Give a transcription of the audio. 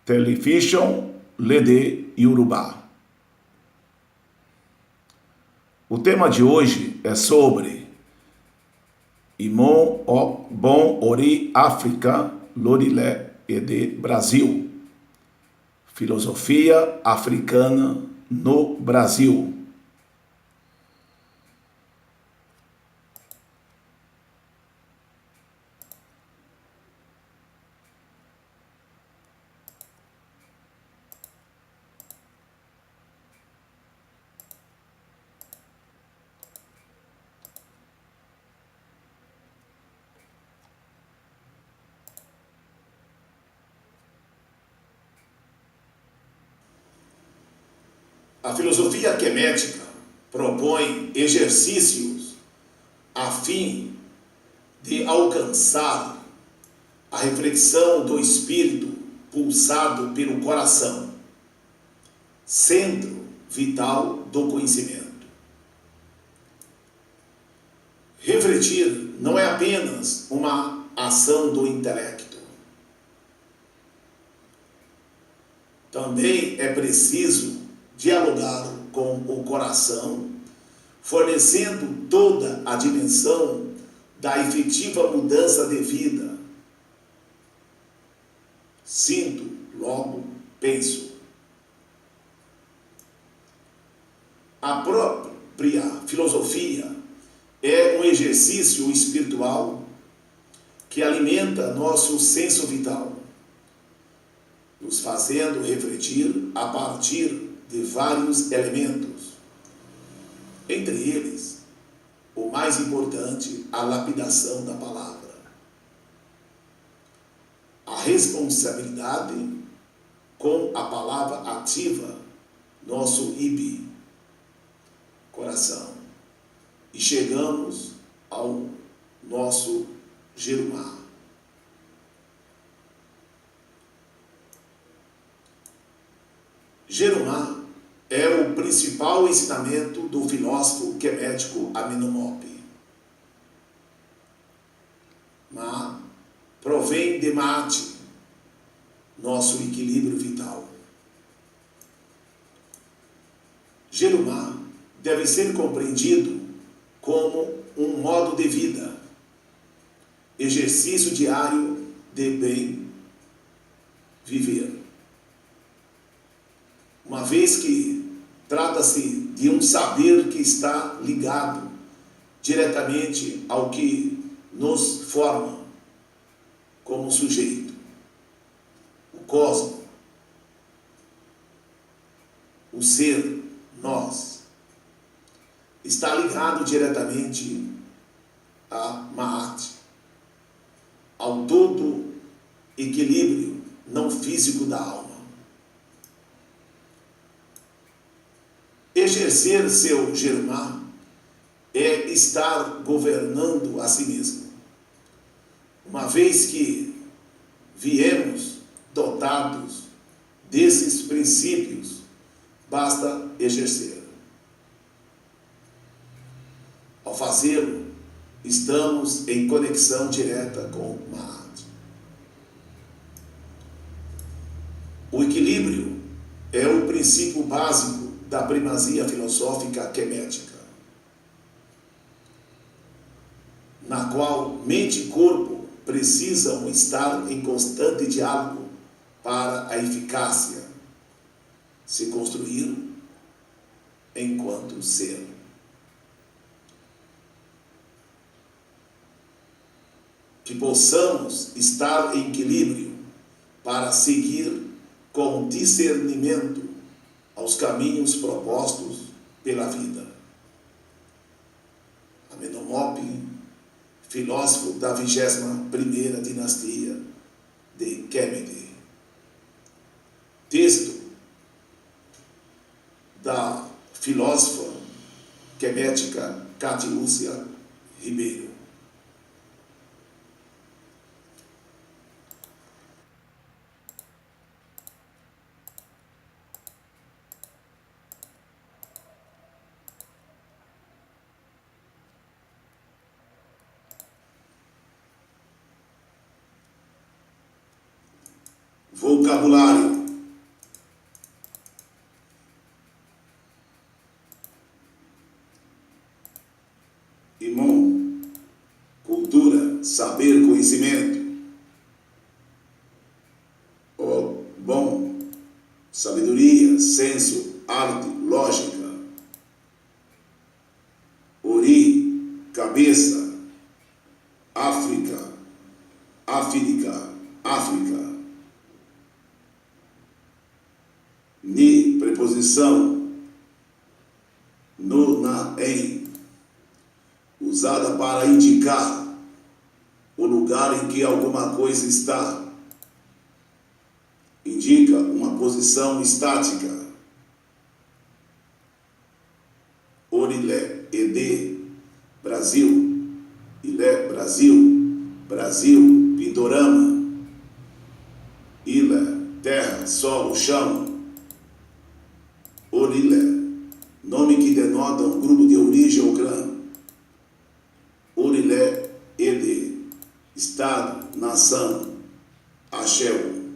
Television Lede Yorùbá. O tema de hoje é sobre Ìmọ̀ Ọgbọ́n orí África lórílẹ̀-èdè Brasil. Filosofia africana no Brasil. A filosofia quemética propõe exercícios a fim de alcançar a reflexão do espírito pulsado pelo coração, centro vital do conhecimento. Refletir não é apenas uma ação do intelecto. Também é preciso dialogar com o coração, fornecendo toda a dimensão da efetiva mudança de vida. Sinto, logo penso. A própria filosofia é um exercício espiritual que alimenta nosso senso vital, nos fazendo refletir a partir de vários elementos, entre eles, o mais importante, a lapidação da palavra. A responsabilidade com a palavra ativa, nosso IB, coração, e chegamos ao nosso Jerumá. Jerumá é o principal ensinamento do filósofo quemético Amenhotep. Ma provém de Mate, nosso equilíbrio vital. Jerumá deve ser compreendido como um modo de vida, exercício diário de bem viver. Uma vez que trata-se de um saber que está ligado diretamente ao que nos forma como sujeito, o cosmos, o ser, nós, está ligado diretamente a Ma'at, ao todo equilíbrio não físico da alma. Exercer seu Jerumá é estar governando a si mesmo. Uma vez que viemos dotados desses princípios, basta exercer. Ao fazê-lo, estamos em conexão direta com Ma'at. O equilíbrio é o princípio básico da primazia filosófica quemética, na qual mente e corpo precisam estar em constante diálogo para a eficácia se construir enquanto ser. Que possamos estar em equilíbrio para seguir com discernimento aos caminhos propostos pela vida. Amenhotep, filósofo da 21ª dinastia de Kemet. Texto da filósofa quemética Catiúcia Ribeiro. Vocabulário: sabedoria, senso, arte, lógica. Ori, cabeça, África, África, África. Ni, preposição, no, na, em, usada para indicar o lugar em que alguma coisa está. Indica uma posição estática. Orilé, Ed, Brasil, Ilé, Brasil, Brasil, Pindorama, Ilha, terra, solo, chão. Orilé, nome que denota um grupo de origem ou clã. Orilé, Ed, estado, nação, Axéu.